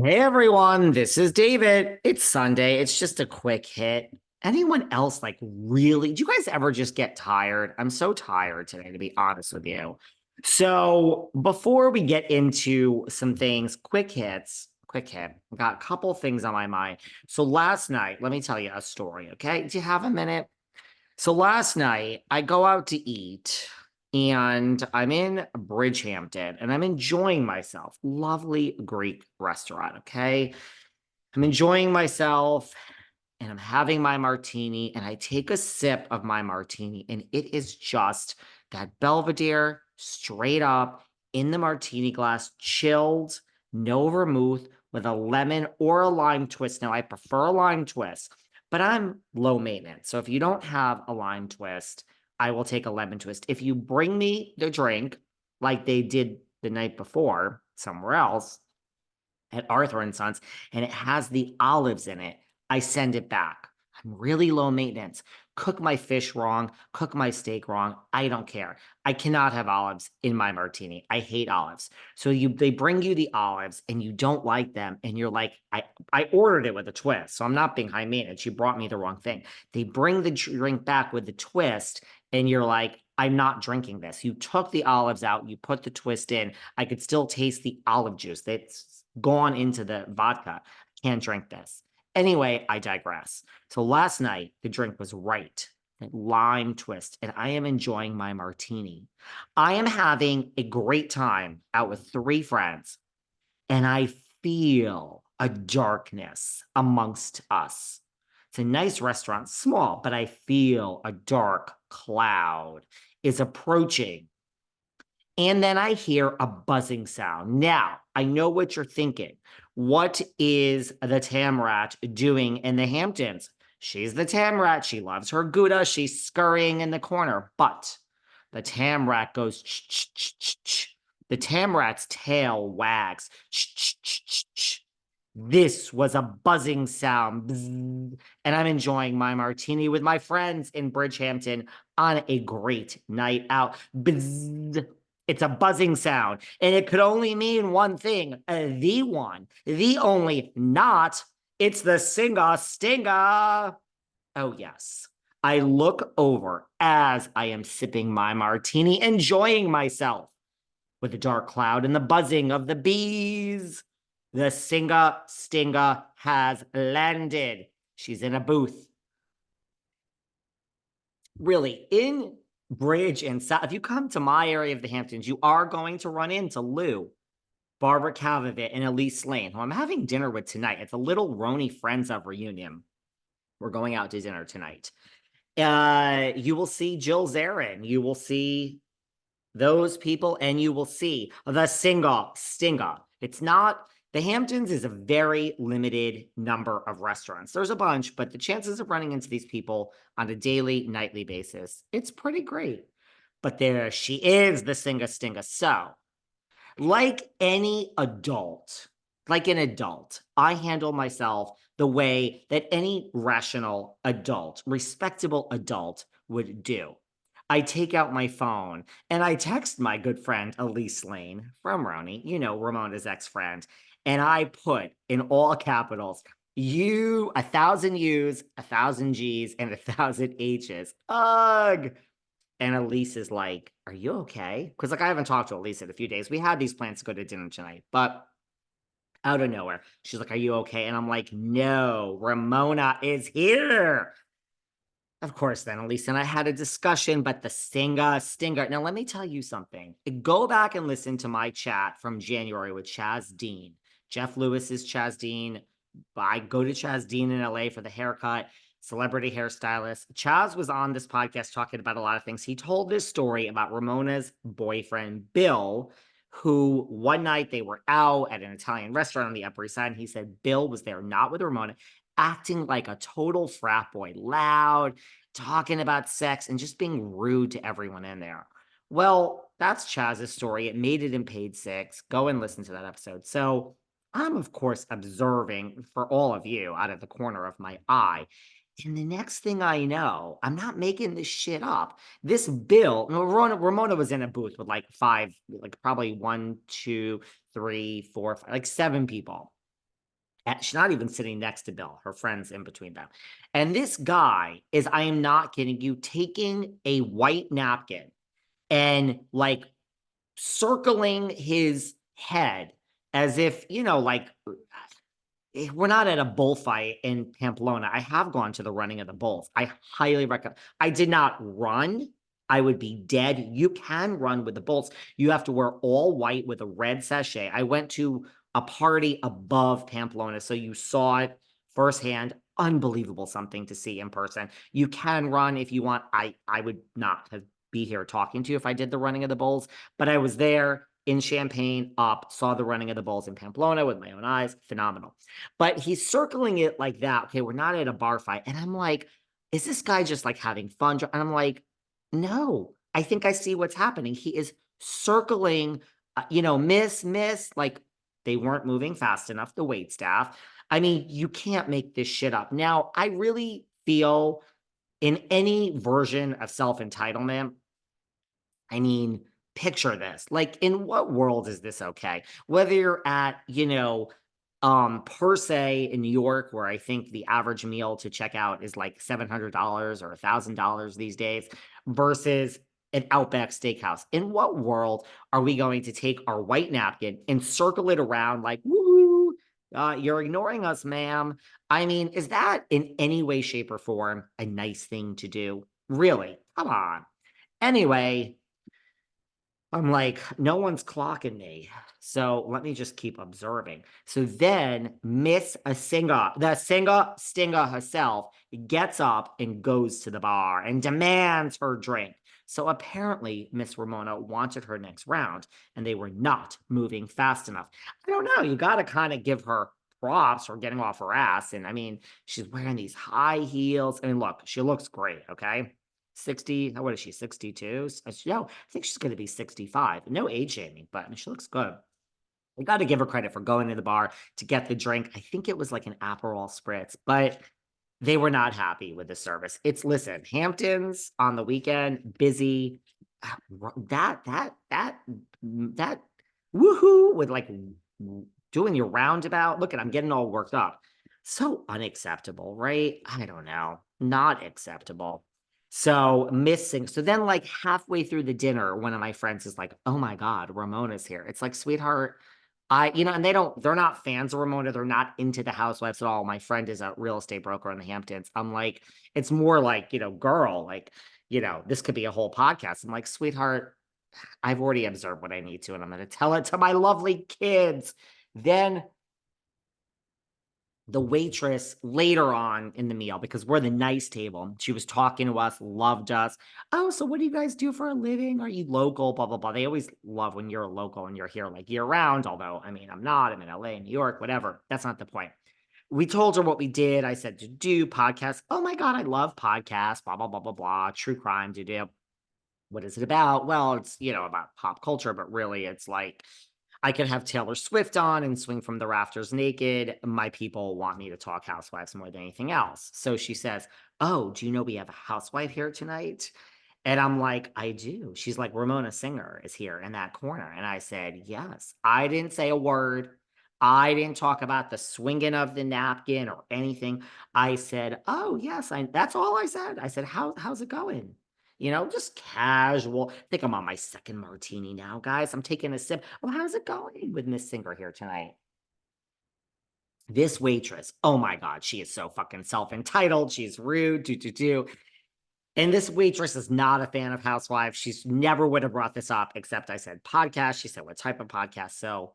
Hey everyone, this is David. It's Sunday. It's just a quick hit. Anyone else really? Do you guys ever just get tired? I'm so tired today, to be honest with you. So, before we get into some things, quick hits, quick hit. I got a couple things on my mind. So, last night, let me tell you a story, okay? Do you have a minute? So last night I go out to eat and I'm in Bridgehampton and I'm enjoying myself. Lovely Greek restaurant, okay? I'm enjoying myself and I'm having my martini and I take a sip of my martini and it is just that Belvedere straight up in the martini glass, chilled, no vermouth with a lemon or a lime twist. Now I prefer a lime twist, but I'm low maintenance. So if you don't have a lime twist, I will take a lemon twist. If you bring me the drink like they did the night before somewhere else, at Arthur and Sons and it has the olives in it, I send it back. I'm really low maintenance. Cook my fish wrong, cook my steak wrong. I don't care. I cannot have olives in my martini. I hate olives. So they bring you the olives and you don't like them and you're like I ordered it with a twist. So I'm not being high maintenance. You brought me the wrong thing. They bring the drink back with the twist and you're like I'm not drinking this. You took the olives out, you put the twist in. I could still taste the olive juice that's gone into the vodka. Can't drink this. Anyway, I digress. So last night, the drink was right, a lime twist, and I am enjoying my martini. I am having a great time out with three friends, and I feel a darkness amongst us. It's a nice restaurant, small, but I feel a dark cloud is approaching. And then I hear a buzzing sound. Now, I know what you're thinking. What is the Tamrat doing in the Hamptons? She's the Tamrat. She loves her Gouda. She's scurrying in the corner. But the Tamrat goes, ch ch ch ch ch. The Tamrat's tail wags. Ch ch ch ch ch. This was a buzzing sound. Bzzz. And I'm enjoying my martini with my friends in Bridgehampton on a great night out. Bzzz. It's a buzzing sound, and it could only mean one thing, the one, the only, not, it's the singer stinger. Oh, yes. I look over as I am sipping my martini, enjoying myself with the dark cloud and the buzzing of the bees. The singer stinger has landed. She's in a booth. Really, in Bridge and South, if you come to my area of the Hamptons, you are going to run into Lou, Barbara Calvivit, and Elise Lane, who I'm having dinner with tonight. It's a little Roni Friends of reunion. We're going out to dinner tonight. You will see Jill Zarin. You will see those people, and you will see the single stinger. It's not the Hamptons is a very limited number of restaurants. There's a bunch, but the chances of running into these people on a daily, nightly basis, it's pretty great. But there she is, the singer stinger. So, like any adult, like an adult, I handle myself the way that any rational adult, respectable adult would do. I take out my phone and I text my good friend Elise Lane from Roni, Ramona's ex-friend, and I put in all capitals, you, 1,000 U's, 1,000 G's, and 1,000 H's. Ugh. And Elise is like, are you okay? Because I haven't talked to Elise in a few days. We had these plans to go to dinner tonight, but out of nowhere, she's like, are you okay? And I'm like, no, Ramona is here. Of course, then Elise and I had a discussion, but the stinger. Now, let me tell you something. Go back and listen to my chat from January with Chaz Dean. Jeff Lewis is Chaz Dean. I go to Chaz Dean in LA for the haircut, celebrity hairstylist. Chaz was on this podcast talking about a lot of things. He told this story about Ramona's boyfriend, Bill, who one night they were out at an Italian restaurant on the Upper East Side. And he said Bill was there, not with Ramona, acting like a total frat boy, loud, talking about sex, and just being rude to everyone in there. Well, that's Chaz's story. It made it in Page Six. Go and listen to that episode. So I'm, of course, observing for all of you out of the corner of my eye. And the next thing I know, I'm not making this shit up. This Bill, Ramona was in a booth with like five, like probably one, two, three, four, five, like seven people. And she's not even sitting next to Bill. Her friend's in between them. And this guy is, I am not kidding you, taking a white napkin and like circling his head as if, like we're not at a bullfight in Pamplona. I have gone to the running of the bulls. I highly recommend. I did not run. I would be dead. You can run with the bulls. You have to wear all white with a red sachet. I went to a party above Pamplona, so you saw it firsthand. Unbelievable something to see in person. You can run if you want. I would not have be here talking to you if I did the running of the bulls, but I was there in Champagne, saw the running of the bulls in Pamplona with my own eyes. Phenomenal. But he's circling it like that. Okay, we're not at a bar fight. And I'm like, is this guy just like having fun? And I'm like, no, I think I see what's happening. He is circling, miss, like they weren't moving fast enough, the wait staff. I mean, you can't make this shit up. Now, I really feel in any version of self-entitlement, I mean, picture this. Like, in what world is this okay? Whether you're at, per se in New York, where I think the average meal to check out is like $700 or $1,000 these days, versus an Outback Steakhouse. In what world are we going to take our white napkin and circle it around like, woo, you're ignoring us, ma'am? I mean, is that in any way, shape, or form a nice thing to do? Really? Come on. Anyway, I'm like, no one's clocking me. So let me just keep observing. So then Miss Stinger herself, gets up and goes to the bar and demands her drink. So apparently Miss Ramona wanted her next round and they were not moving fast enough. I don't know. You got to kind of give her props for getting off her ass. And I mean, she's wearing these high heels. I mean, look, she looks great. Okay. 60, what is she, 62? No, I think she's going to be 65. No age shaming, but I mean, she looks good. We got to give her credit for going to the bar to get the drink. I think it was like an Aperol spritz, but they were not happy with the service. Listen, Hamptons on the weekend, busy. That woohoo with like doing your roundabout. Look at, I'm getting all worked up. So unacceptable, right? I don't know. Not acceptable. So missing. So then like halfway through the dinner, one of my friends is like, oh my God, Ramona's here. It's like, sweetheart, and they're not fans of Ramona. They're not into the housewives at all. My friend is a real estate broker in the Hamptons. I'm like, it's more like, girl, like, this could be a whole podcast. I'm like, sweetheart, I've already observed what I need to, and I'm going to tell it to my lovely kids. Then the waitress later on in the meal, because we're the nice table, she was talking to us, loved us. Oh, so what do you guys do for a living? Are you local? Blah, blah, blah. They always love when you're a local and you're here like year round. Although, I mean, I'm not. I'm in LA, New York, whatever. That's not the point. We told her what we did. I said to do podcasts. Oh my God, I love podcasts. Blah, blah, blah, blah, blah. True crime to do. What is it about? Well, it's, about pop culture, but really it's like, I could have Taylor Swift on and swing from the rafters naked. My people want me to talk housewives more than anything else. So she says, oh, do you know we have a housewife here tonight? And I'm like, I do. She's like, Ramona Singer is here in that corner. And I said, yes. I didn't say a word. I didn't talk about the swinging of the napkin or anything. I said, oh, yes. That's all I said. I said, how's it going? Just casual. I think I'm on my second martini now, guys. I'm taking a sip. Oh, how's it going with Miss Singer here tonight? This waitress, oh my God, she is so fucking self-entitled. She's rude, do. And this waitress is not a fan of Housewives. She's never would have brought this up, except I said podcast. She said, what type of podcast? So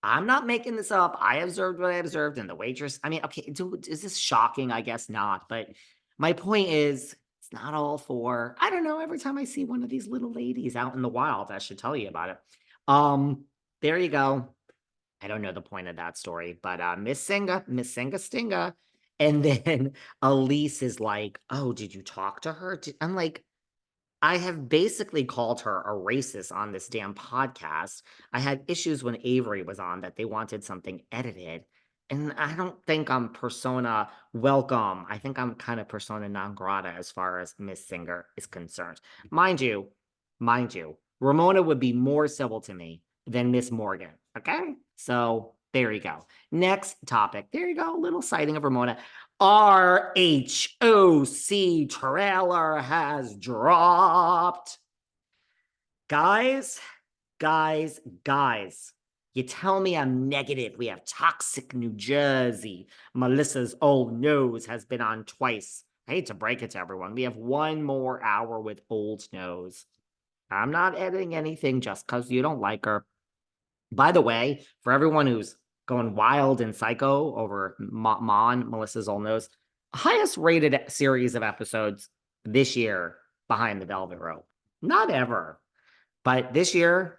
I'm not making this up. I observed what I observed. And the waitress, I mean, okay, is this shocking? I guess not. But my point is, it's not all for, I don't know, every time I see one of these little ladies out in the wild, I should tell you about it. There you go. I don't know the point of that story, but Miss Singa Stinga. And then Elise is like, oh, did you talk to her? I'm like, I have basically called her a racist on this damn podcast. I had issues when Avery was on that they wanted something edited. And I don't think I'm persona welcome. I think I'm kind of persona non grata as far as Miss Singer is concerned. Mind you, Ramona would be more civil to me than Miss Morgan. Okay. So There you go. Next topic. There you go. A little sighting of Ramona. RHOC trailer has dropped. Guys, guys. You tell me I'm negative. We have toxic New Jersey. Melissa's old nose has been on twice. I hate to break it to everyone. We have one more hour with old nose. I'm not editing anything just because you don't like her. By the way, for everyone who's going wild and psycho over Melissa's old nose, highest rated series of episodes this year, Behind the Velvet Rope. Not ever. But this year,